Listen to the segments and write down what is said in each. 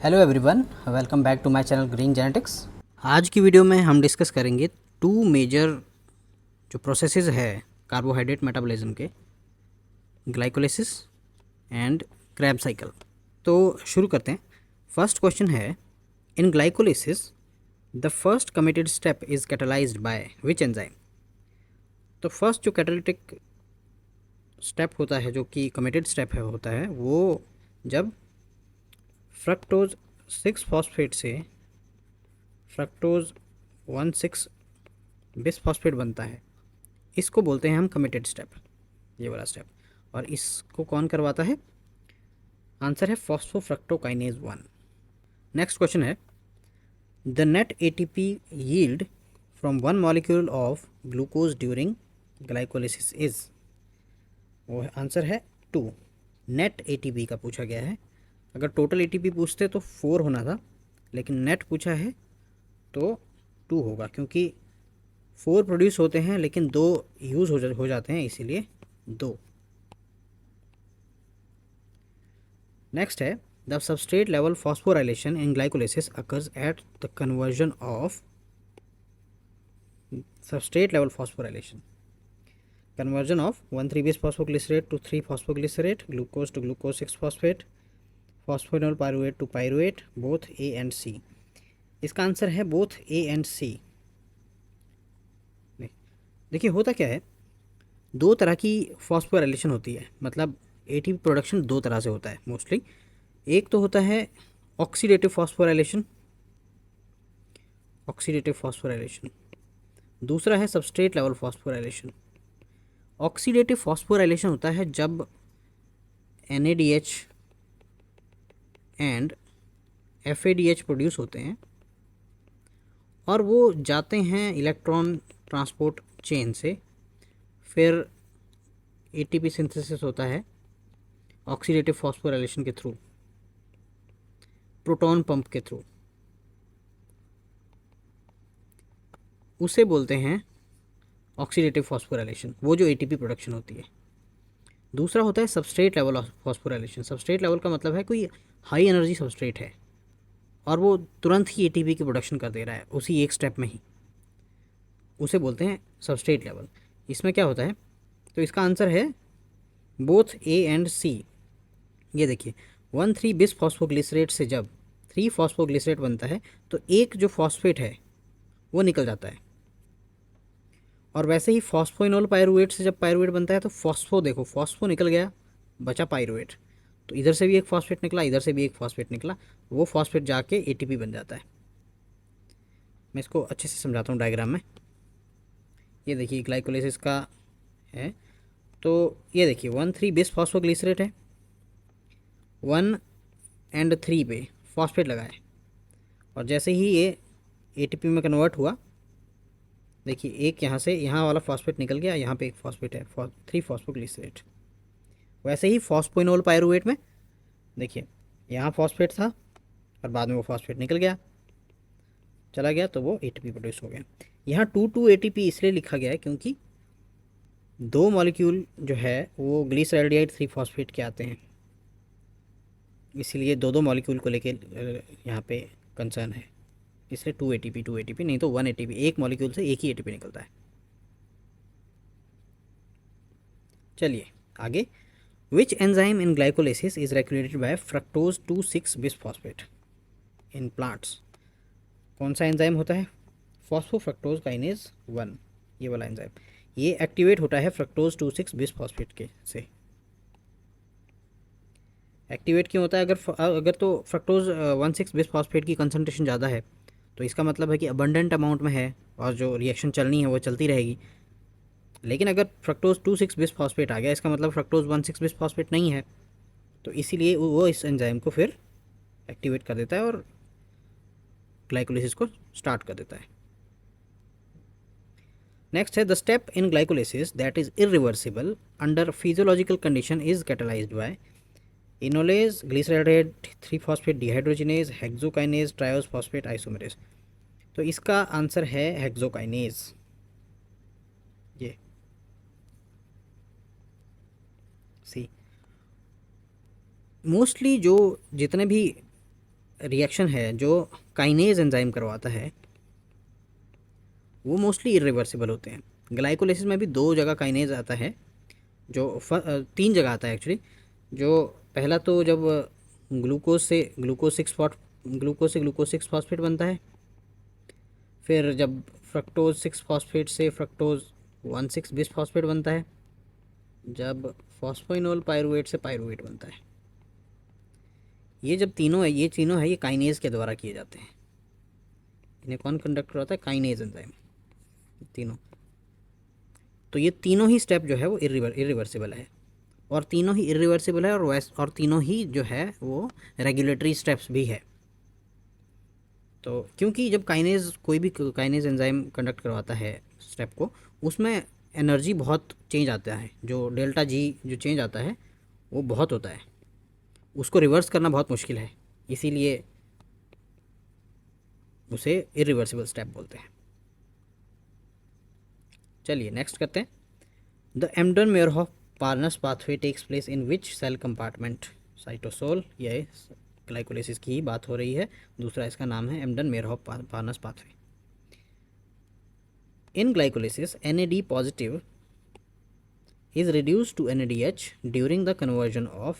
Hello everyone, welcome back to my channel Green Genetics. आज की video में हम डिस्कस करेंगे टू मेजर जो प्रोसेसेस है कार्बोहाइड्रेट मेटाबॉलिज्म के, ग्लाइकोलिसिस एंड क्रेब साइकिल। तो शुरू करते हैं। फर्स्ट क्वेश्चन है, in glycolysis the first committed step is catalysed by which enzyme. तो फर्स्ट जो कैटालिटिक स्टेप होता है, जो कि कमिटेड स्टेप है होता है, वो जब फ्रक्टोज 6 फॉस्फेट से फ्रक्टोज 1,6 बिसफॉस्फेट बनता है, इसको बोलते हैं हम कमिटेड स्टेप, ये वाला स्टेप। और इसको कौन करवाता है? आंसर है फॉस्फोफ्रक्टोकाइनेज 1। नेक्स्ट क्वेश्चन है, the net ATP yield from one molecule of glucose during glycolysis is. वो आंसर है 2। नेट एटीपी का पूछा गया है। अगर टोटल एटीपी पूछते तो 4 होना था, लेकिन नेट पूछा है तो 2 होगा, क्योंकि 4 प्रोड्यूस होते हैं लेकिन 2 यूज़ हो जाते हैं, इसीलिए 2। नेक्स्ट है, the substrate level phosphorylation in glycolysis occurs at the conversion of substrate level phosphorylation conversion of 1,3-bis phosphoglycerate to 3-phosphoglycerate, glucose to glucose 6-phosphate, phosphoenol pyruvate to pyruvate, both A and C। इसका answer है both A and C। देखिए होता क्या है, दो तरह की phosphorylation होती है, मतलब एटीपी प्रोडक्शन दो तरह से होता है मोस्टली। एक तो होता है ऑक्सीडेटिव फॉस्फोराइलेशन, दूसरा है substrate level phosphorylation. Oxidative phosphorylation होता है जब NADH एंड FADH प्रोड्यूस होते हैं और वो जाते हैं इलेक्ट्रॉन ट्रांसपोर्ट चेन से, फिर ATP सिंथेसिस होता है ऑक्सीडेटिव फॉस्फोराइलेशन के थ्रू, प्रोटॉन पंप के थ्रू, उसे बोलते हैं ऑक्सीडेटिव फॉस्फोराइलेशन, वो जो ATP प्रोडक्शन होती है। दूसरा होता है substrate level phosphorylation. Substrate level का मतलब है कोई हाई एनर्जी सबस्ट्रेट है और वो तुरंत ही ATP की प्रोडक्शन कर दे रहा है उसी एक स्टेप में ही, उसे बोलते हैं सबस्ट्रेट लेवल। इसमें क्या होता है, तो इसका आंसर है बोथ A एंड C। ये देखिए 1,3 बिस फॉस्फोग्लिसरेट से जब 3 फॉस्फोग्लिसरेट बनता है तो एक जो फॉस्फेट है वो निकल जाता है, और वैसे ही फॉस्फोइनोल पायरुवेट से जब पायरुवेट बनता है तो देखो फॉस्फो निकल गया, बचा पायरुवेट। तो इधर से भी एक फॉस्फेट निकला, इधर से भी एक फॉस्फेट निकला, वो फॉस्फेट जाके ATP बन जाता है। मैं इसको अच्छे से समझाता हूँ डायग्राम में। ये देखिए ग्लाइकोलिसिस का है, तो ये देखिए 1,3 बिस फॉस्फोग्लिसरेट है, 1 एंड 3 पे फॉस्फेट लगाए, और जैसे ही ये ATP में कन्वर्ट हुआ, देखिए एक यहाँ से यहाँ वाला फॉस्फेट निकल गया, यहाँ पे एक फॉस्फेट है 3 फॉस्फोग्लिसरेट। वैसे ही फॉस्फोइनोल पायरुवेट में देखिए यहाँ फॉस्फेट था और बाद में वो फॉस्फेट निकल गया, चला गया, तो वो ATP प्रोड्यूस हो गया। यहाँ 2,2 ATP इसलिए लिखा गया है क्योंकि दो मॉलिक्यूल जो है वो ग्लिसरैल्डिहाइड 3 फॉस्फेट के आते हैं, इसीलिए दो मॉलिक्यूल को लेके यहाँ पे कंसर्न है, इसलिए 2 ATP, नहीं तो 1 ATP, एक मॉलिक्यूल से एक ही ATP निकलता है। चलिए आगे, which enzyme in glycolysis is regulated by fructose 2,6 bisphosphate in plants. कौन सा एंजाइम होता है? फॉस्फोफ्रक्टोज काइनेज 1, ये वाला एंजाइम। ये एक्टिवेट होता है फ्रक्टोज 2,6 बिसफॉस्फेट के से। एक्टिवेट क्यों होता है? अगर तो फ्रक्टोज 1,6 बिसफॉस्फेट की कंसनट्रेशन ज़्यादा है तो इसका मतलब है कि अबंडेंट अमाउंट में है और जो रिएक्शन चलनी है वो चलती रहेगी। लेकिन अगर फ्रक्टोज 2,6 बिसफॉस्फेट आ गया, इसका मतलब फ्रक्टोज 1,6 बिसफॉस्फेट नहीं है, तो इसीलिए वो इस एंजाइम को फिर एक्टिवेट कर देता है और ग्लाइकोलिसिस को स्टार्ट कर देता है। नेक्स्ट है, the step in glycolysis that is irreversible under physiological condition is catalysed by enolase, glyceraldehyde 3 phosphate dehydrogenase, hexokinase, triose phosphate isomerase. तो इसका आंसर है हेक्सोकाइनेज। ये सी मोस्टली जो जितने भी रिएक्शन है जो काइनेज एंजाइम करवाता है वो मोस्टली इरिवर्सिबल होते हैं। ग्लाइकोलाइसिस में भी दो जगह काइनेज आता है, जो तीन जगह आता है एक्चुअली। जो पहला तो जब ग्लूकोज से ग्लूकोज सिक्स फॉस्फेट बनता है, फिर जब फ्रक्टोज सिक्स फॉस्फेट से फ्रक्टोज 1,6 बिस फॉस्फेट बनता है, जब फॉस्फोइनोल पायरुवेट से पायरुवेट बनता है। ये जब तीनों है, ये काइनेज के द्वारा किए जाते हैं। इन्हें कौन कंडक्ट करवाता है? काइनेज एंजाइम, तीनों। तो ये तीनों ही स्टेप जो है वो इरिवर्सिबल है, और तीनों ही इरिवर्सिबल है, और तीनों ही जो है वो रेगुलेटरी स्टेप्स भी है। तो क्योंकि जब कोई भी काइनेज एंजाइम कंडक्ट करवाता है स्टेप को, उसमें एनर्जी बहुत चेंज आता है, जो डेल्टा जी जो चेंज आता है वो बहुत होता है, उसको रिवर्स करना बहुत मुश्किल है, इसीलिए उसे इरिवर्सिबल स्टेप बोलते हैं। चलिए नेक्स्ट करते हैं। The Embden Meyerhof Parnas pathway takes place in which cell compartment? Cytosol, ये ग्लाइकोलाइसिस की ही बात हो रही है। दूसरा इसका नाम है Embden Meyerhof Parnas pathway. In glycolysis NAD positive is reduced to NADH during the conversion of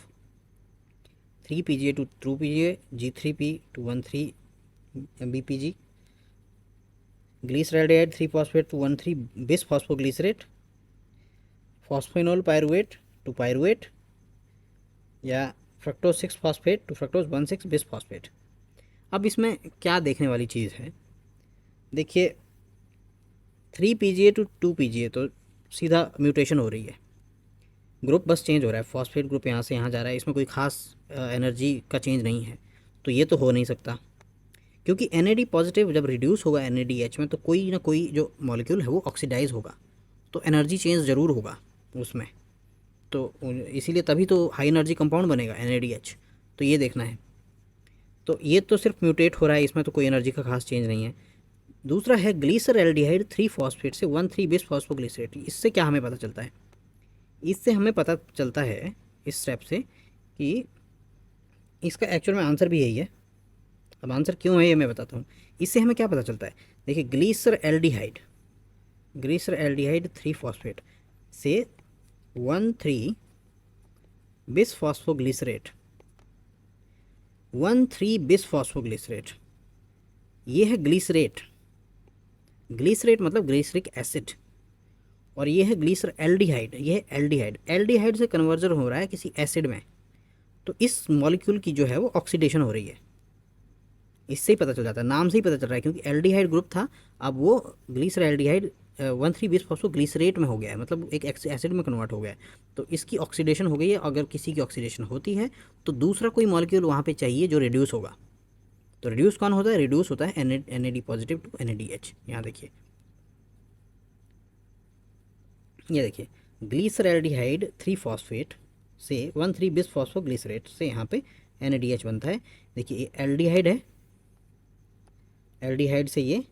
3-PGA to 2-PGA, G3P to 1,3-BPG, glyceraldehyde 3-phosphate to 1,3-bisphosphoglycerate, phosphoenol pyruvate to pyruvate, या फ्रक्टोज 6-फॉस्फेट टू फ्रक्टोज 1,6-बिसफॉस्फेट। अब इसमें क्या देखने वाली चीज़ है? देखिए 3-PGA to 2-PGA तो सीधा म्यूटेशन हो रही है, ग्रुप बस चेंज हो रहा है, फॉस्फेट ग्रुप यहाँ से यहाँ जा रहा है, इसमें कोई खास एनर्जी का चेंज नहीं है। तो ये तो हो नहीं सकता, क्योंकि NAD पॉजिटिव जब रिड्यूस होगा NADH में, तो कोई ना कोई जो मॉलिक्यूल है वो ऑक्सीडाइज होगा, तो एनर्जी चेंज ज़रूर होगा उसमें। तो इसीलिए तभी तो हाई एनर्जी कंपाउंड बनेगा NADH। तो ये देखना है। तो ये तो सिर्फ म्यूटेट हो रहा है, इसमें तो कोई एनर्जी का खास चेंज नहीं है। दूसरा है ग्लीसरैल्डिहाइड 3-फॉस्फेट से 1,3-बिसफॉस्फोग्लिसरेट। इससे क्या हमें पता चलता है? इससे हमें पता चलता है इस स्टेप से कि इसका एक्चुअल में आंसर भी यही है। अब आंसर क्यों है ये मैं बताता हूँ। इससे हमें क्या पता चलता है? देखिए ग्लीसरैल्डिहाइड 3-फॉस्फेट से 1,3-बिसफॉस्फोग्लिसरेट, 1,3-बिसफॉस्फोग्लिसरेट, ये है ग्लीसरेट। ग्लीसरेट मतलब ग्लिसरिक एसिड, और ये है ग्लीसरैल्डिहाइड, ये है एल्डिहाइड। एल्डिहाइड से कन्वर्जन हो रहा है किसी एसिड में, तो इस मॉलिक्यूल की जो है वो ऑक्सीडेशन हो रही है। इससे ही पता चल जाता है, नाम से ही पता चल रहा है, क्योंकि एल्डिहाइड ग्रुप था, अब वो ग्लीसरैल्डिहाइड 1,3-बिसफॉस्फोग्लिसरेट में हो गया है, मतलब एक एसिड में कन्वर्ट हो गया है। तो इसकी ऑक्सीडेशन हो गई है। अगर किसी की ऑक्सीडेशन होती है तो दूसरा कोई मॉलिक्यूल वहाँ पे चाहिए जो रिड्यूस होगा। तो रिड्यूस कौन होता है? रिड्यूस होता है NAD पॉजिटिव टू NADH। यहाँ देखिए, ये देखिए ग्लीसरैल्डिहाइड 3-फॉस्फेट से 1,3-बिसफॉस्फोग्लिसरेट से यहाँ पे NADH बनता है। देखिए ये एल्डिहाइड है, एल्डिहाइड से ये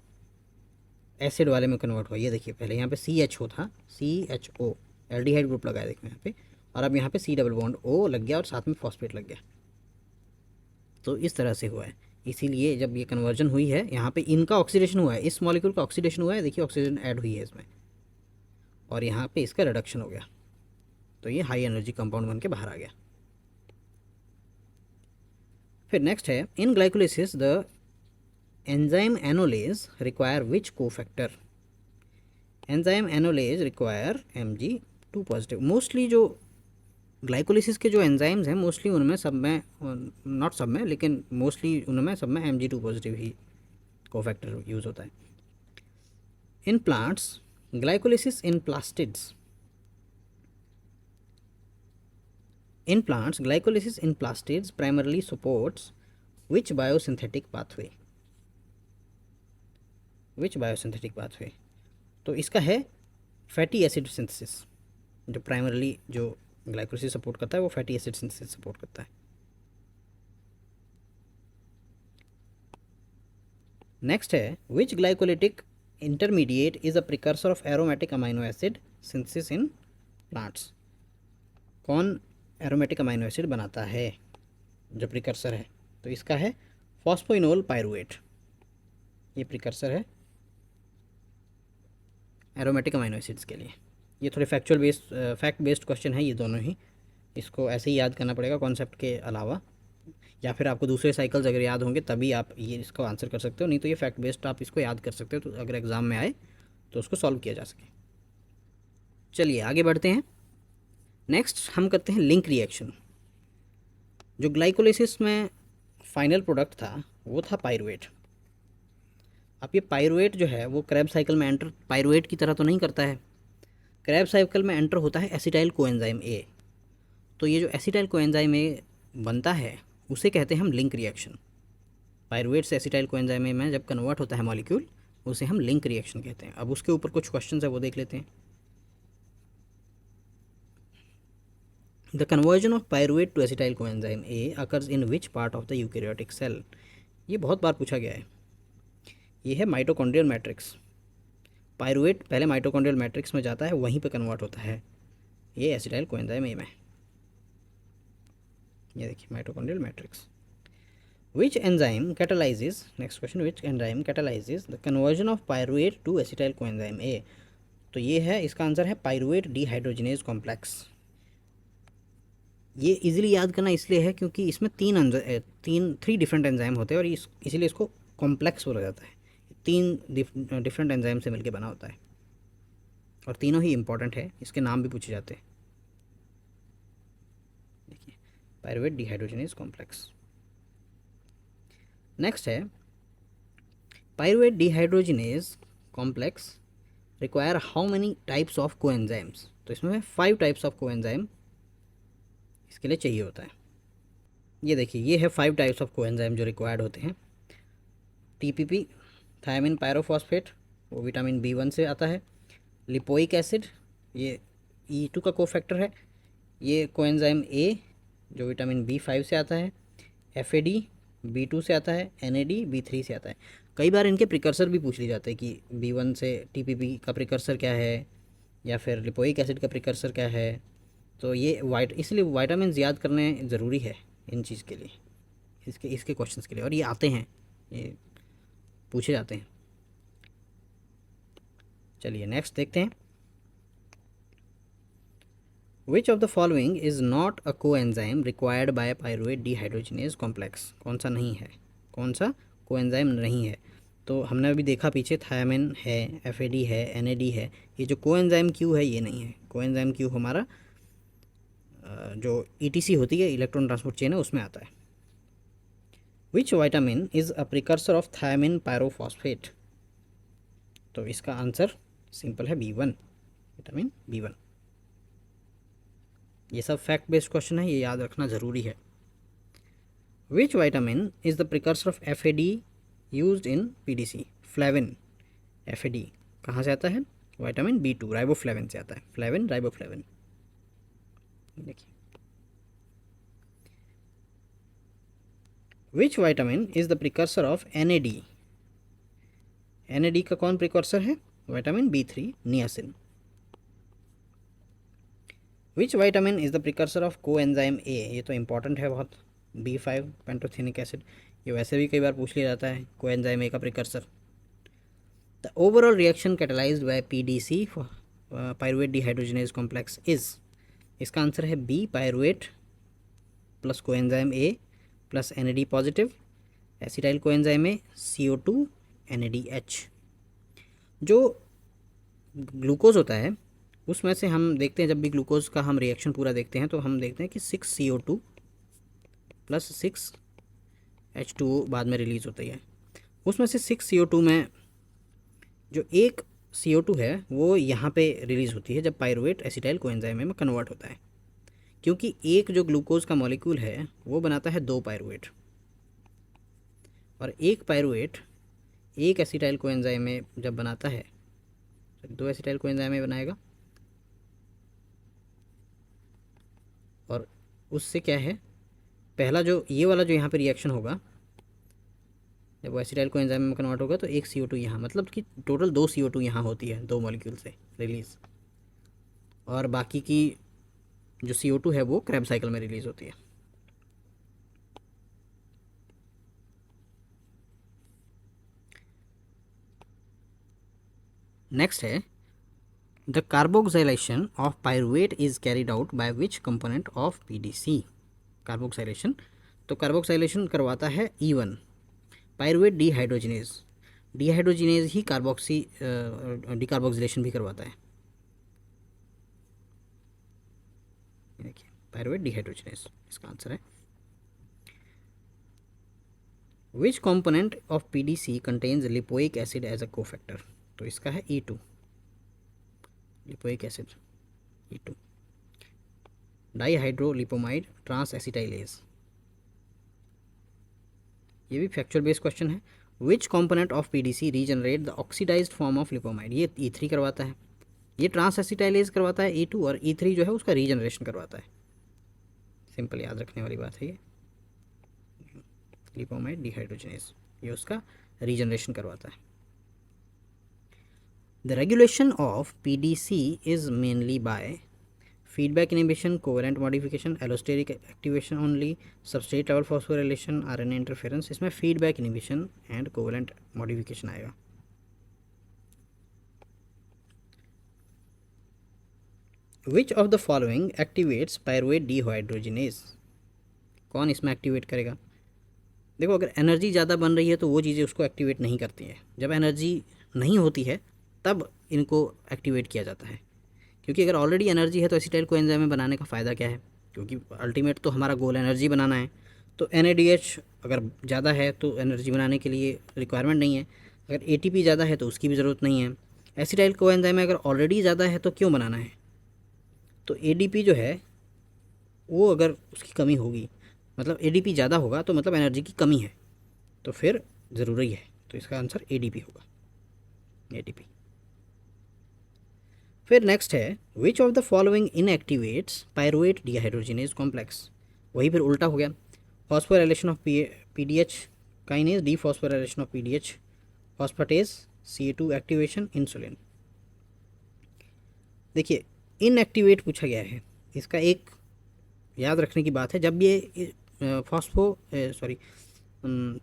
एसिड वाले में कन्वर्ट हुआ। ये देखिए पहले यहाँ पे CHO था, CHO एल्डिहाइड ग्रुप लगाया देखो यहाँ पे, और अब यहाँ पे C डबल बॉन्ड O लग गया और साथ में फॉस्फेट लग गया। तो इस तरह से हुआ है। इसीलिए जब ये कन्वर्जन हुई है, यहाँ पे इनका ऑक्सीडेशन हुआ है, इस मॉलिक्यूल का ऑक्सीडेशन हुआ है, देखिए ऑक्सीजन ऐड हुई है इसमें, और यहाँ पे इसका रिडक्शन हो गया, तो ये हाई एनर्जी कंपाउंड बन के बाहर आ गया। फिर नेक्स्ट है, in glycolysis the enzyme enolase require which cofactor? Enzyme enolase require Mg2 positive. Mostly जो ग्लाइकोलाइसिस के जो एंजाइम्स हैं, मोस्टली उनमें सब में, नॉट सब में लेकिन मोस्टली उनमें सब में Mg2 पॉजिटिव ही कोफैक्टर यूज़ होता है। In plants glycolysis in plastids, in plants glycolysis in plastids primarily supports which biosynthetic pathway? तो इसका है फैटी एसिड सिंथेसिस। जो प्राइमरली जो ग्लाइकोलाइसिस सपोर्ट करता है वो फैटी एसिड सिंथेसिस सपोर्ट करता है। नेक्स्ट है, which glycolytic intermediate is a precursor of aromatic amino acid synthesis in plants? कौन एरोमेटिक अमाइनो एसिड बनाता है जो प्रिकर्सर है? तो इसका है फॉस्फोइनोल पायरुवेट, ये प्रिकर्सर है एरोमेटिक अमीनो एसिड्स के लिए। ये थोड़े फैक्ट बेस्ड क्वेश्चन है ये दोनों ही, इसको ऐसे ही याद करना पड़ेगा कॉन्सेप्ट के अलावा, या फिर आपको दूसरे साइकिल्स अगर याद होंगे तभी आप ये इसको आंसर कर सकते हो, नहीं तो ये फैक्ट बेस्ड आप इसको याद कर सकते हो, तो अगर एग्ज़ाम में आए तो उसको सॉल्व किया जा सके। चलिए आगे बढ़ते हैं। नेक्स्ट हम करते हैं लिंक रिएक्शन। जो ग्लाइकोलिसिस में फाइनल प्रोडक्ट था वो था पायरुवेट। अब ये पायरुवेट जो है वो क्रैब साइकिल में एंटर पायरुवेट की तरह तो नहीं करता है, क्रैब साइकिल में एंटर होता है एसिटाइल कोएंजाइम ए। तो ये जो एसिटाइल कोएंजाइम ए बनता है उसे कहते हैं हम लिंक रिएक्शन। पायरुवेट से एसिटाइल कोएंजाइम ए में जब कन्वर्ट होता है मॉलिक्यूल उसे हम लिंक रिएक्शन कहते हैं। अब उसके ऊपर कुछ क्वेश्चन है वो देख लेते हैं। The conversion of pyruvate to acetyl coenzyme A occurs in which part of the eukaryotic cell. ये बहुत बार पूछा गया है। ये है माइटोकॉन्ड्रियल मैट्रिक्स। पायरुवेट पहले माइटोकॉन्ड्रियल मैट्रिक्स में जाता है, वहीं पे कन्वर्ट होता है ये एसिटाइल कोएंजाइम ए में। ये देखिए mitochondrial matrix. Which enzyme catalyses, next question, which enzyme catalyses the conversion of pyruvate to acetyl coenzyme A. तो ये है, इसका आंसर है पायरुवेट डीहाइड्रोजिनेज कॉम्प्लेक्स। ये इजीली याद करना इसलिए है क्योंकि इसमें थ्री डिफरेंट एंजाइम होते हैं और इसीलिए इसको कॉम्प्लेक्स बोला जाता है। तीन डिफरेंट एंजाइम से मिलकर बना होता है और तीनों ही इंपॉर्टेंट है, इसके नाम भी पूछे जाते हैं। देखिए पायरुवेट डीहाइड्रोजिनेज कॉम्प्लेक्स। नेक्स्ट है pyruvate dehydrogenase complex require how many types of coenzymes. तो इसमें 5 टाइप्स ऑफ कोएंजाइम इसके लिए चाहिए होता है। ये देखिए ये है 5 टाइप्स ऑफ कोएंजाइम जो रिक्वायर्ड होते हैं। टीपीपी थायमिन पायरोफॉस्फेट, वो विटामिन B1 से आता है। लिपोइक एसिड, ये E2 का कोफैक्टर है। ये कोएंजाइम A जो विटामिन B5 से आता है। FAD B2 से आता है। NAD B3 से आता है। कई बार इनके प्रिकर्सर भी पूछ लिए जाते हैं कि B1 से टीपीपी का प्रिकर्सर क्या है या फिर लिपोइक एसिड का प्रिकर्सर क्या है। तो ये इसलिए वाइटामिन याद करने ज़रूरी है इन चीज़ के लिए, इसके क्वेश्चंस के लिए, और ये आते हैं, ये पूछे जाते हैं। चलिए नेक्स्ट देखते हैं। विच of the following is not a coenzyme required by pyruvate dehydrogenase complex. कौन सा नहीं है, कौन सा कोएंजाइम नहीं है। तो हमने अभी देखा पीछे थायमिन है, FAD है, NAD है। ये जो कोएंजाइम Q है ये नहीं है। कोएंजाइम Q हमारा जो ETC होती है, इलेक्ट्रॉन ट्रांसपोर्ट चेन है, उसमें आता है। Which vitamin is a precursor of thiamine pyrophosphate. तो इसका आंसर सिंपल है B1, विटामिन B1। ये सब फैक्ट बेस्ड क्वेश्चन है, ये याद रखना ज़रूरी है। Which vitamin is the precursor of FAD used in PDC। Flavin, FAD कहाँ से आता है, विटामिन B2 राइबोफ्लेविन से आता है। Flavin riboflavin. देखिए which vitamin is the precursor of NAD। NAD का कौन प्रिकर्सर है, vitamin B3 niacin. Which vitamin is the precursor of coenzyme A। ये तो इंपॉर्टेंट है बहुत, B5 पेंटोथेनिक एसिड। ये वैसे भी कई बार पूछ लिया जाता है, कोएंजाइम A का precursor. The overall reaction catalysed by PDC pyruvate dehydrogenase complex is. इसका आंसर है B, pyruvate plus coenzyme A plus NAD positive, acetyl coenzyme A, CO2 NADH। जो ग्लूकोज होता है उसमें से हम देखते हैं, जब भी ग्लूकोज का हम रिएक्शन पूरा देखते हैं तो हम देखते हैं कि 6 CO2 प्लस 6 H2O बाद में रिलीज़ होती है। उसमें से 6 CO2 में जो एक CO2 है वो यहाँ पे रिलीज़ होती है जब पायरुवेट एसिटाइल कोएंजाइम में कन्वर्ट होता है, क्योंकि एक जो ग्लूकोज का मॉलिक्यूल है वो बनाता है 2 पायरुवेट, और एक पायरुवेट एक एसिटाइल कोएंजाइम में जब बनाता है, 2 एसिटाइल कोएंजाइम में बनाएगा, और उससे क्या है, पहला जो ये वाला जो यहाँ पे रिएक्शन होगा जब वो एसिटाइल कोएंजाइम में कन्वर्ट होगा तो एक CO2 यहाँ, मतलब कि टोटल 2 CO2 यहाँ होती है 2 मॉलिक्यूल से रिलीज़, और बाकी की जो CO2 है वो क्रैब साइकिल में रिलीज़ होती है। नेक्स्ट है the carboxylation of pyruvate is carried out by which component of PDC. Carboxylation, तो कार्बोक्सिलेशन करवाता है E1 पायरुवेट डीहाइड्रोजिनेज। डीहाइड्रोजिनेज ही कार्बोक्सी डिकार्बोक्सिलेशन भी करवाता है। देखिए पायरुवेट डीहाइड्रोजिनेज इसका आंसर है। Which component of PDC contains lipoic acid as a cofactor, तो इसका है E2 lipoic acid E2। Dihydrolipoamide trans acetylase, ये भी फैक्चुअल बेस्ड क्वेश्चन है। Which component of PDC regenerate the oxidised form of लिपोमाइड, ये E3 करवाता है। ये ट्रांस एसिटाइलेज करवाता है E2 और E3 जो है उसका रीजनरेशन करवाता है। सिंपल याद रखने वाली बात है ये। लिपोमाइड डिहाइड्रोजिनेज ये उसका रीजनरेशन करवाता है। The regulation of PDC is mainly by feedback inhibition, covalent modification, allosteric activation only, substrate level phosphorylation, RNA interference. इसमें feedback inhibition and covalent modification आएगा। Which of the following activates pyruvate dehydrogenase, कौन इसमें activate करेगा। देखो अगर energy ज़्यादा बन रही है तो वो चीज़ें उसको एक्टिवेट नहीं करती हैं। जब एनर्जी नहीं होती है तब इनको एक्टिवेट किया जाता है, क्योंकि अगर ऑलरेडी एनर्जी है तो एसिटाइल कोएंजाइम में बनाने का फ़ायदा क्या है, क्योंकि अल्टीमेट तो हमारा गोल एनर्जी बनाना है। तो NADH अगर ज़्यादा है तो एनर्जी बनाने के लिए रिक्वायरमेंट नहीं है, अगर ATP ज़्यादा है तो उसकी भी ज़रूरत नहीं है। एसिटाइल कोएंजाइम में अगर ऑलरेडी ज़्यादा है तो क्यों बनाना है। तो ADP जो है वो अगर उसकी कमी होगी, मतलब ADP ज़्यादा होगा तो मतलब एनर्जी की कमी है, तो फिर ज़रूरी है। तो इसका आंसर ADP होगा, ADP। फिर नेक्स्ट है विच of the following inactivates pyruvate dehydrogenase complex, वही फिर उल्टा हो गया। Phosphorylation of PDH kinase, dephosphorylation of PDH, phosphatase, CA2 activation, insulin. देखिए इनएक्टिवेट पूछा गया है, इसका एक याद रखने की बात है, जब ये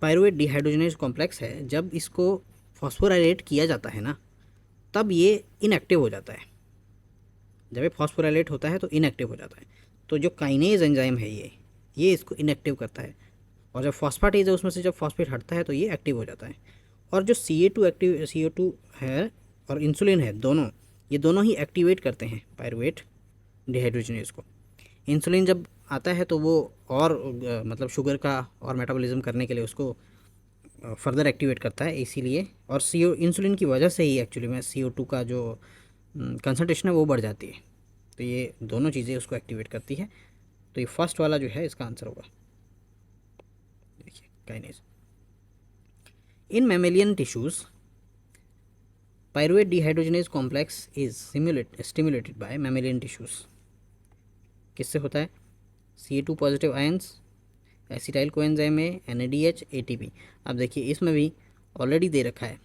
पायरुवेट डिहाइड्रोजिनेज कॉम्प्लेक्स है, जब इसको फॉस्फोराइलेट किया जाता है ना तब ये इनएक्टिव हो जाता है। जब ये फॉस्फोराइलेट होता है तो इनएक्टिव हो जाता है। तो जो काइनेज एंजाइम है ये इसको इनएक्टिव करता है, और जब फॉस्फेटेज है उसमें से जब फॉस्फेट हटता है तो ये एक्टिव हो जाता है। और जो CO2 है और इंसुलिन है, ये दोनों ही एक्टिवेट करते हैं पायरुवेट डिहाइड्रोजिनेज को। इंसुलिन जब आता है तो वो और मतलब शुगर का और मेटाबॉलिज्म करने के लिए उसको फर्दर एक्टिवेट करता है, इसीलिए। और इंसुलिन की वजह से ही एक्चुअली में CO2 का जो कंसंट्रेशन है वो बढ़ जाती है। तो ये दोनों चीज़ें उसको एक्टिवेट करती है। तो ये फर्स्ट वाला जो है इसका आंसर होगा। देखिए kinase. In mammalian tissues pyruvate dehydrogenase complex is stimulated by mammalian tissues. किससे होता है। CA2 positive ions, acetyl coenzyme में, NADH, ATP। अब देखिए इसमें भी ऑलरेडी दे रखा है,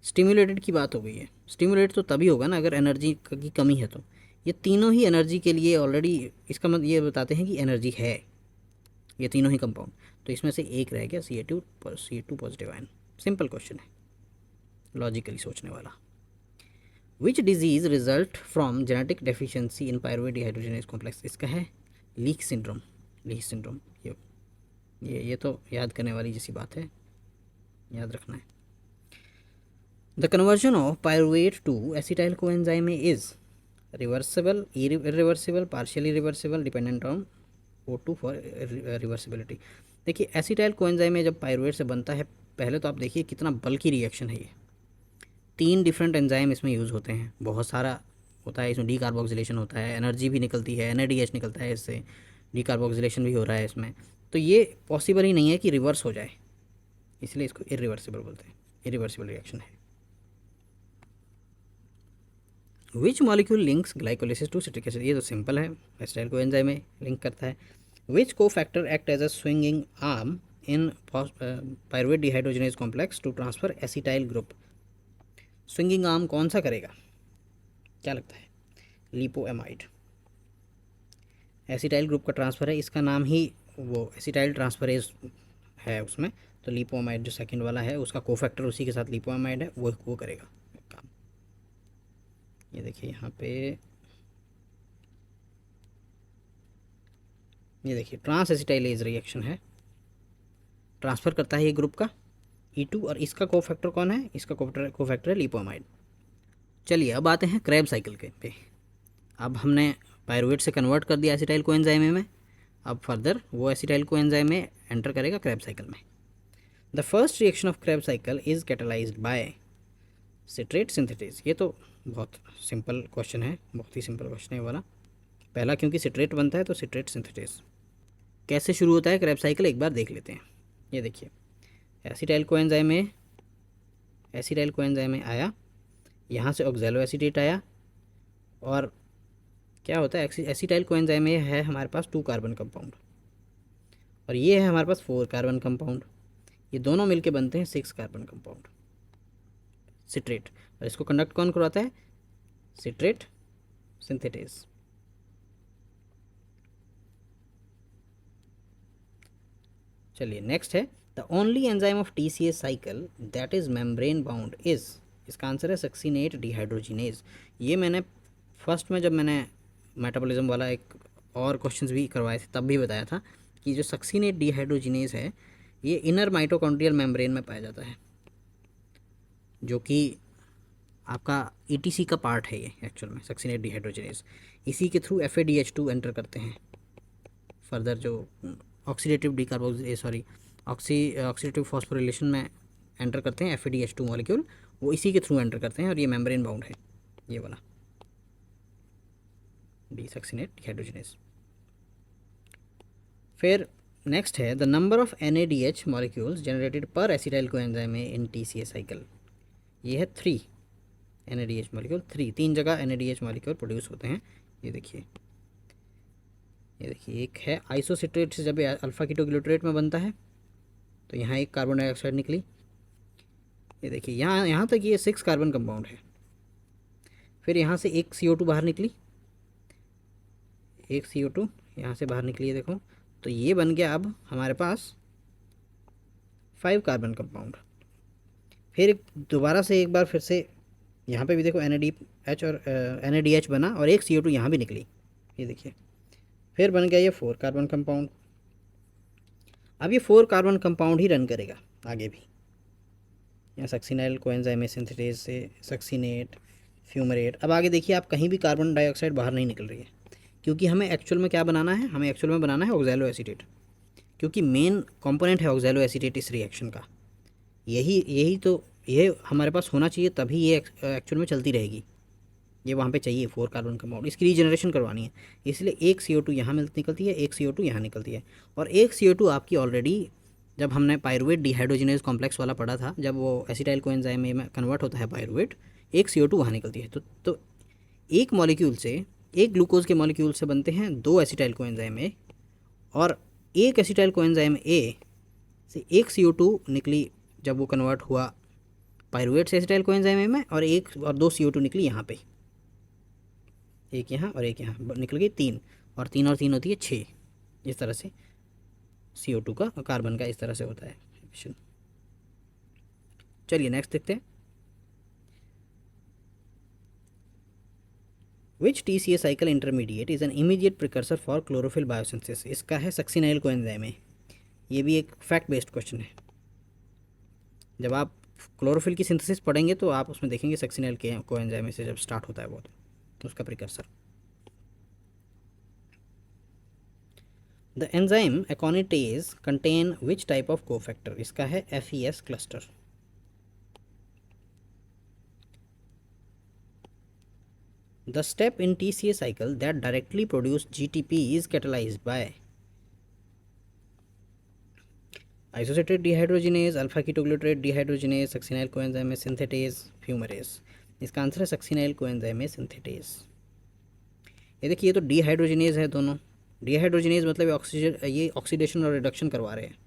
स्टिमुलेटेड की बात हो गई है। स्टिमुलेट तो तभी होगा ना अगर एनर्जी की कमी है। तो ये तीनों ही एनर्जी के लिए ऑलरेडी, इसका मतलब ये बताते हैं कि एनर्जी है, ये तीनों ही कंपाउंड। तो इसमें से एक रह गया CA2 positive ion. Simple question है, लॉजिकली सोचने वाला। Which disease result from genetic deficiency in pyruvate dehydrogenase complex, इसका है लीक सिंड्रोम। ये तो याद करने वाली जैसी बात है, याद रखना है। The conversion of pyruvate to acetyl coenzyme is reversible, irreversible, partially reversible, dependent on O2 for reversibility. देखिए एसिटाइल कोएंजाइम में जब पायरुवेट से बनता है, पहले तो आप देखिए कितना बल्कि रिएक्शन है ये। 3 डिफरेंट एंजाइम इसमें यूज़ होते हैं, बहुत सारा होता है इसमें। डीकार्बोक्सिलेशन होता है, एनर्जी भी निकलती है, NADH निकलता है, इससे डीकार्बोक्सिलेशन भी हो रहा है इसमें। तो ये पॉसिबल ही नहीं है कि रिवर्स हो जाए, इसलिए इसको इरिवर्सिबल बोलते हैं, इरिवर्सिबल रिएक्शन है। Which molecule links glycolysis to citric acid, ये तो सिंपल है, एसिटाइल कोएंजाइम में लिंक करता है। Which cofactor act as a swinging arm in pyruvate dehydrogenase complex to transfer acetyl group. Swinging arm कौन सा करेगा, क्या लगता है। लिपोएमाइड। एसिटाइल ग्रुप का ट्रांसफ़र है, इसका नाम ही वो एसिटाइल ट्रांसफरेज है उसमें। तो लिपोएमाइड जो सेकंड वाला है उसका कोफैक्टर उसी के साथ लिपोएमाइड है, वो करेगा काम। ये देखिए यहाँ पे, ये देखिए ट्रांस एसिटाइलेज रिएक्शन है, ट्रांसफ़र करता है ये ग्रुप का E2, और इसका कोफैक्टर कौन है, इसका कोफैक्टर है लिपोमाइड। चलिए अब आते हैं क्रैब साइकिल के पे। अब हमने पायरुवेट से कन्वर्ट कर दिया एसिटाइल कोएंजाइम में, अब फर्दर वो एसिटाइल कोएंजाइम में एंटर करेगा क्रैब साइकिल में। The first reaction of Krebs cycle is catalysed by citrate synthetase. ये तो बहुत सिंपल क्वेश्चन है, बहुत ही सिंपल क्वेश्चन है वाला पहला, क्योंकि सिट्रेट बनता है तो सिट्रेट सिंथेटेज। कैसे शुरू होता है क्रैब साइकिल एक बार देख लेते हैं। ये देखिए एसिटाइल कोएंजाइम में आया, यहाँ से ऑक्सैलो एसीटेट आया, और क्या होता है एसिटाइल कोएंजाइम में है हमारे पास 2 कार्बन कंपाउंड, और ये है हमारे पास 4 कार्बन कंपाउंड, ये दोनों मिलके बनते हैं 6 कार्बन कंपाउंड सिट्रेट। और इसको कंडक्ट कौन करवाता है, सिट्रेट सिंथेटेज। चलिए नेक्स्ट है the only enzyme of TCA cycle that is membrane bound is, इसका आंसर है सक्सीनेट डिहाइड्रोजिनेज। ये मैंने फर्स्ट में जब मैंने मेटाबॉलिज्म वाला एक और क्वेश्चंस भी करवाए थे तब भी बताया था कि जो सक्सीनेट डिहाइड्रोजिनेज है ये इनर माइटोकॉन्ड्रियल मेम्ब्रेन में पाया जाता है, जो कि आपका ETC का पार्ट है ये एक्चुअल में सक्सीनेट डिहाइड्रोजिनेज। इसी के थ्रू FADH2 एंटर करते हैं, फर्दर जो ऑक्सीडेटिव ऑक्सीडेटिव फॉस्फोरिलेशन में एंटर करते हैं FADH2 मॉलिक्यूल, वो इसी के थ्रू एंटर करते हैं, और ये मेम्ब्रेन बाउंड है ये वाला डीसक्सीनेट डिहाइड्रोजिनेज। फिर नेक्स्ट है the number of NADH molecules generated पर एसिटाइल कोएंजाइम इन TCA साइकिल। ये है 3 NADH मॉलिक्यूल, 3 जगह NADH मॉलिक्यूल प्रोड्यूस होते हैं। ये देखिए एक है आइसोसिट्रेट से जब अल्फ़ा कीटोग्लूटरेट में बनता है तो यहाँ एक कार्बन डाइऑक्साइड निकली। ये देखिए यहाँ तक ये 6 कार्बन कंपाउंड है। फिर यहाँ से एक CO2 बाहर निकली, एक CO2 यहाँ से बाहर निकली है देखो, तो ये बन गया अब हमारे पास 5 कार्बन कंपाउंड। फिर दोबारा से एक बार फिर से यहाँ पे भी देखो NADH और NADH बना, और एक CO2 यहाँ भी निकली, ये देखिए फिर बन गया ये 4 कार्बन कंपाउंड। अब ये 4 कार्बन कंपाउंड ही रन करेगा आगे भी, यहाँ सक्सीनाइल कोएंजाइम सिंथेटेज से सक्सीनेट फ्यूमरेट। अब आगे देखिए आप कहीं भी कार्बन डाइऑक्साइड बाहर नहीं निकल रही है, क्योंकि हमें एक्चुअल में क्या बनाना है, हमें एक्चुअल में बनाना है ऑक्सैलो एसीटेट, क्योंकि मेन कंपोनेंट है ऑक्सैलो एसीटेट इस रिएक्शन का। यही तो ये हमारे पास होना चाहिए, तभी ये एक्चुअल में चलती रहेगी। ये वहाँ पे चाहिए 4 कार्बन कंपाउंड, इसकी रीजनरेशन करवानी है, इसलिए एक CO2 यहाँ निकलती है, एक CO2 यहाँ निकलती है, और एक CO2 आपकी ऑलरेडी जब हमने पायरुवेट डिहाइड्रोजिनेज कॉम्प्लेक्स वाला पढ़ा था, जब वो एसिटाइल कोएंजाइम में कन्वर्ट होता है पायरुवेट, एक CO2 वहाँ निकलती है। तो एक मॉलिक्यूल से, एक ग्लूकोज के मॉलिक्यूल से बनते हैं 2 एसिटाइल कोएंजाइम ए, और एक एसिटाइल कोएंजाइम ए से एक CO2 निकली जब वो कन्वर्ट हुआ पायरुवेट से एसिटाइल कोएंजाइम में, और 2 CO2 निकली यहाँ पे, एक यहाँ और एक यहाँ निकल गई 3, और 3 होती है 6। इस तरह से CO2 का कार्बन का इस तरह से होता है एडिशन। चलिए नेक्स्ट देखते हैं, विच TCA cycle intermediate is an immediate precursor for chlorophyll biosynthesis. इसका है सक्सीनाइल कोएंजाइम है। ये भी एक फैक्ट बेस्ड क्वेश्चन है, जब आप क्लोरोफिल की सिंथेसिस पढ़ेंगे तो आप उसमें देखेंगे सक्सीनाइल के कोएंजाइम से जब स्टार्ट होता है वो, तो उसका precursor. The enzyme aconitase contain which type of cofactor. इसका है FES cluster. The step in TCA cycle that directly produce GTP is catalysed by isocitrate dehydrogenase, alpha ketoglutarate dehydrogenase, succinyl coenzyme synthetase, fumarase. इसका answer है succinyl coenzyme synthetase. ये देखिए ये तो dehydrogenase है दोनों, डिहाइड्रोजिनेज मतलब ये ऑक्सीडेशन और रिडक्शन करवा रहे हैं,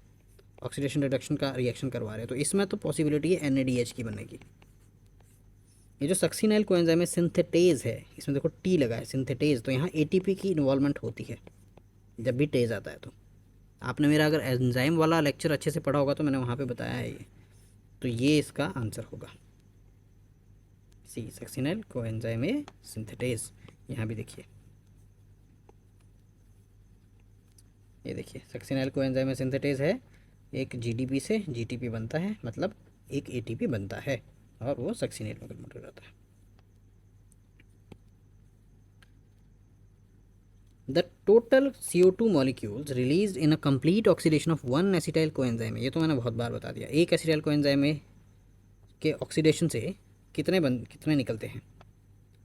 ऑक्सीडेशन रिडक्शन का रिएक्शन करवा रहे हैं, तो इसमें तो पॉसिबिलिटी है NADH की बनेगी। ये जो सक्सीनाइल कोएंजाइम सिंथेटेज है, इसमें देखो T लगा है सिंथेटेज, तो यहाँ ATP की इन्वॉल्वमेंट होती है जब भी टेज आता है। तो आपने मेरा अगर एंजाइम वाला लेक्चर अच्छे से पढ़ा होगा तो मैंने वहाँ पे बताया है ये, तो ये इसका आंसर होगा। सी सक्सिनाइल कोएंजाइम ए सिंथेटेज। यहाँ भी देखिए, ये देखिए सक्सिनाइल कोएंजाइम ए सिंथेटेज है, एक जीडीपी से जीटीपी बनता है, मतलब एक एटीपी बनता है और वो सक्सिनेट में कन्वर्ट हो जाता है। The total CO2 molecules release in a complete oxidation of one acetyl coenzyme, ये तो मैंने बहुत बार बता दिया। एक एसिटाइल कोएंजाइम के ऑक्सीडेशन से कितने निकलते हैं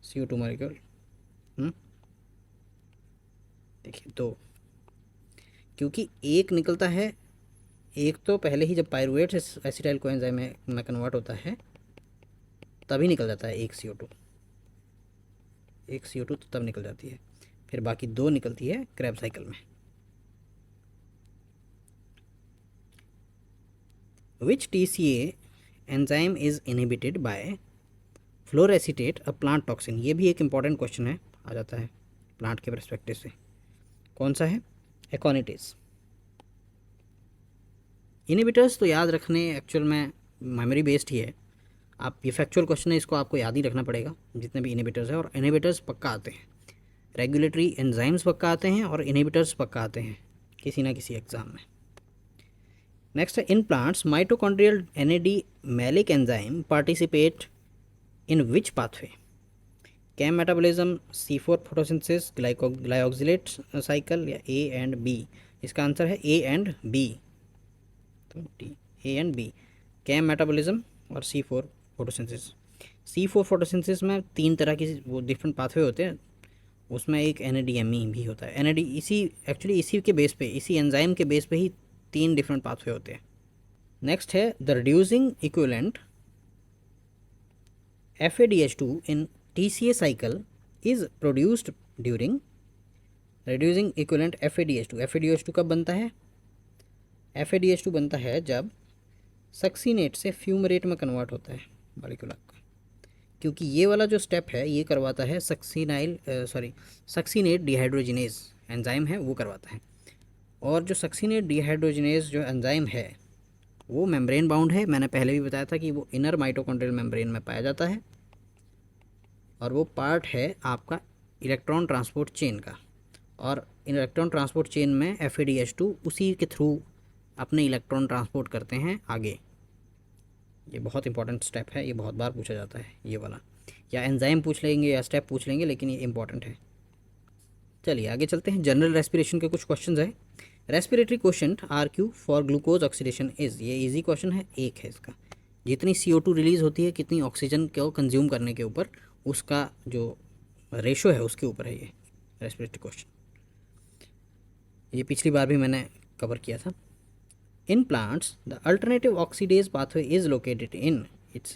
CO2 मॉलिक्यूल? देखिए दो, क्योंकि एक निकलता है, एक तो पहले ही जब पायरुवेट एसिटाइल कोएंजाइम में कन्वर्ट होता है तभी निकल जाता है एक CO2, तो तब निकल जाती है, फिर बाकी दो निकलती है क्रैब साइकिल में। Which TCA enzyme is inhibited by fluoroacetate a plant toxin, ये भी एक इंपॉर्टेंट क्वेश्चन है, आ जाता है प्लांट के परस्पेक्टिव से। कौन सा है? एकोनिटेज। इनहिबिटर्स तो याद रखने एक्चुअल में मेमोरी बेस्ड ही है, आप ये फैक्चुअल क्वेश्चन है, इसको आपको याद ही रखना पड़ेगा जितने भी इनहिबिटर्स है। और इनहिबिटर्स पक्का आते हैं, रेगुलेटरी एंजाइम्स पक्का आते हैं और इनहिबिटर्स पक्का आते हैं किसी ना किसी एग्जाम में। नेक्स्ट है, in plants mitochondrial NAD malic enzyme participate in which pathway? CAM metabolism, C4 photosynthesis, glyoxylate cycle या A एंड B? इसका आंसर है A एंड B, तो D, A and B, CAM metabolism और C4 photosynthesis. C4 photosynthesis में 3 तरह की वो different pathway होते हैं, उसमें एक NADME भी होता है। NAD इसी के बेस पे, इसी एंजाइम के बेस पे ही 3 डिफरेंट पाथवे होते हैं। नेक्स्ट है, the reducing equivalent FADH2 in TCA cycle is produced during. Reducing equivalent FADH2 कब बनता है? FADH2 बनता है जब सक्सीनेट से फ्यूमरेट में कन्वर्ट होता है मॉलिक्यूल आपका, क्योंकि ये वाला जो स्टेप है ये करवाता है सक्सीनेट डिहाइड्रोजिनेज एंजाइम है वो करवाता है। और जो सक्सीनेट डिहाइड्रोजिनेज जो एंजाइम है वो मेम्ब्रेन बाउंड है, मैंने पहले भी बताया था कि वो इनर माइटोकॉन्ड्रियल मेम्ब्रेन में पाया जाता है और वो पार्ट है आपका इलेक्ट्रॉन ट्रांसपोर्ट चेन का। और इलेक्ट्रॉन ट्रांसपोर्ट चेन में FADH2 उसी के थ्रू अपने इलेक्ट्रॉन ट्रांसपोर्ट करते हैं आगे। ये बहुत इंपॉर्टेंट स्टेप है, ये बहुत बार पूछा जाता है ये वाला, या एंजाइम पूछ लेंगे या स्टेप पूछ लेंगे, लेकिन ये इंपॉर्टेंट है। चलिए आगे चलते हैं, जनरल रेस्पिरेशन के कुछ क्वेश्चन है। Respiratory question RQ for glucose oxidation is, ये इजी क्वेश्चन है, एक है इसका। जितनी CO2 रिलीज होती है कितनी ऑक्सीजन को कंज्यूम करने के ऊपर, उसका जो रेशो है उसके ऊपर है ये रेस्पिरेटरी क्वेश्चन। ये पिछली बार भी मैंने कवर किया था। In plants, the alternative oxidase pathway is located in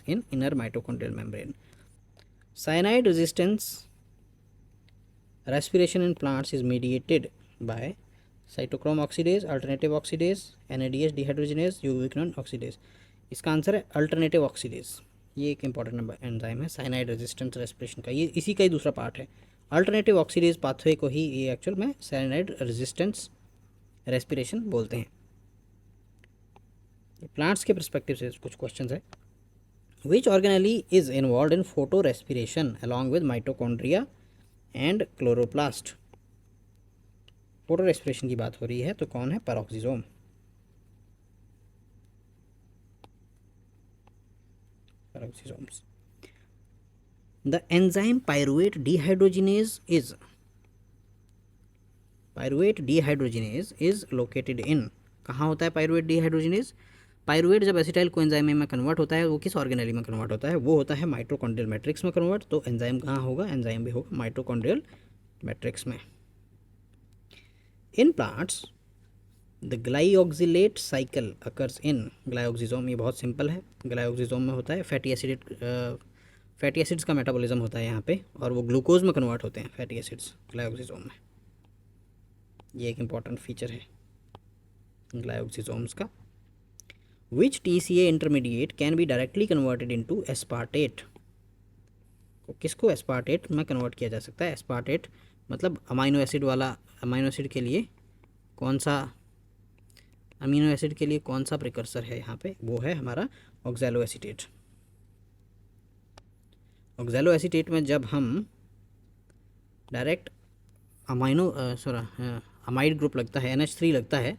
inner mitochondrial membrane. Cyanide resistance respiration in plants is mediated by cytochrome oxidase, alternative oxidase, NADH dehydrogenase, ubiquitin oxidase. इसका answer है alternative oxidase. ये एक important enzyme है cyanide resistance respiration का, ये इसी का ही दूसरा पार्ट है। अल्टरनेटिव ऑक्सीडेज पाथवे को ही ये एक्चुअल में साइनाइड रेजिस्टेंस रेस्पिरेशन बोलते हैं। प्लांट्स के परस्पेक्टिव से कुछ क्वेश्चन है। Which organelle is involved in photo respiration along with mitochondria and chloroplast? Photo respiration की बात हो रही है तो कौन है? Peroxisome. Peroxisomes. The enzyme pyruvate dehydrogenase is located in, कहाँ होता है पायरुवेट डिहाइड्रोजिनेज? पायरुवेट जब एसिटाइल कोएंजाइम में कन्वर्ट होता है वो किस ऑर्गेनेली में कन्वर्ट होता है? वो होता है माइटोकॉन्ड्रियल मैट्रिक्स में कन्वर्ट। तो एंजाइम कहाँ होगा? एंजाइम भी होगा माइटोकॉन्ड्रियल मैट्रिक्स में। In plants the glyoxylate cycle occurs in glyoxysome, ये बहुत सिंपल है, ग्लाइऑक्सिसोम में होता है फैटी एसिड्स का मेटाबॉलिज्म होता है यहाँ पे, और वो ग्लूकोज में कन्वर्ट होते हैं फैटी एसिड्स ग्लाइऑक्सिसोम में। ये एक इंपॉर्टेंट फीचर है ग्लाइऑक्सिसोम्स का। Which TCA intermediate can be directly converted into aspartate? किसको एस्पार्टेट में कन्वर्ट किया जा सकता है? एस्पार्टेट मतलब अमीनो एसिड वाला, अमीनो एसिड के लिए कौन सा प्रिकर्सर है यहाँ पे? वो है हमारा ऑक्सैलो एसीटेट। ऑक्सैलो एसीटेट में जब हम डायरेक्ट अमाइड ग्रुप लगता है, NH3 लगता है,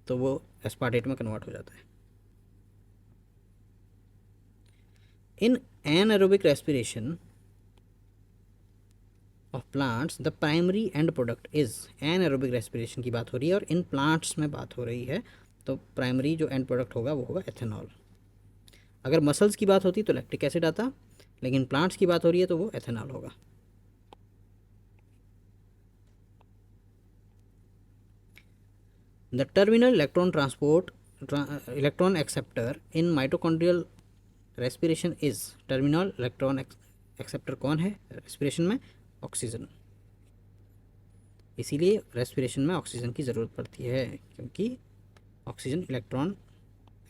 तो वो एस्पार्टेट में कन्वर्ट हो जाता है। इन anaerobic respiration of plants the primary and product is, anaerobic respiration की बात हो रही है और इन प्लांट्स में बात हो रही है, तो प्राइमरी जो एंड प्रोडक्ट होगा वो होगा एथेनॉल। अगर मसल्स की बात होती तो लैक्टिक एसिड आता, लेकिन प्लांट्स की बात हो रही है तो वो एथेनॉल होगा। The terminal electron acceptor in mitochondrial respiration is, terminal electron acceptor कौन है रेस्पिरेशन में? ऑक्सीजन। इसीलिए रेस्पिरेशन में ऑक्सीजन की ज़रूरत पड़ती है, क्योंकि ऑक्सीजन इलेक्ट्रॉन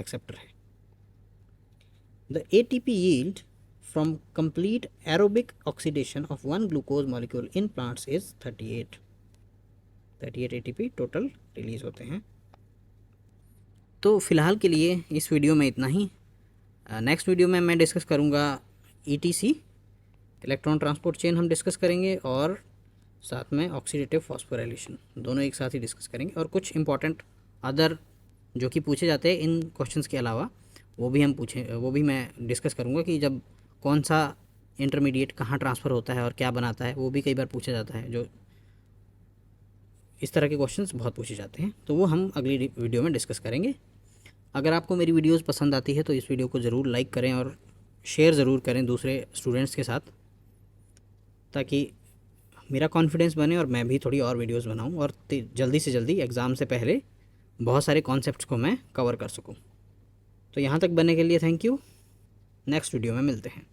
एक्सेप्टर है। The ATP yield from complete aerobic oxidation of one glucose molecule in plants is 38 ATP total release होते हैं। तो फ़िलहाल के लिए इस वीडियो में इतना ही। नेक्स्ट वीडियो में मैं डिस्कस करूँगा ETC, इलेक्ट्रॉन ट्रांसपोर्ट चेन हम डिस्कस करेंगे, और साथ में ऑक्सीडेटिव फॉस्फोराइलेशन, दोनों एक साथ ही डिस्कस करेंगे। और कुछ इंपॉर्टेंट अदर जो कि पूछे जाते हैं इन क्वेश्चंस के अलावा, वो भी मैं डिस्कस करूँगा कि जब कौन सा इंटरमीडिएट कहाँ ट्रांसफ़र होता है और क्या बनाता है, वो भी कई बार पूछा जाता है। जो इस तरह के क्वेश्चंस बहुत पूछे जाते हैं, तो वो हम अगली वीडियो में डिस्कस करेंगे। अगर आपको मेरी वीडियोस पसंद आती है तो इस वीडियो को ज़रूर लाइक करें और शेयर ज़रूर करें दूसरे स्टूडेंट्स के साथ, ताकि मेरा कॉन्फिडेंस बने और मैं भी थोड़ी और वीडियोस बनाऊं और जल्दी से जल्दी एग्ज़ाम से पहले बहुत सारे कॉन्सेप्ट्स को मैं कवर कर सकूं। तो यहाँ तक बनने के लिए थैंक यू। नेक्स्ट वीडियो में मिलते हैं।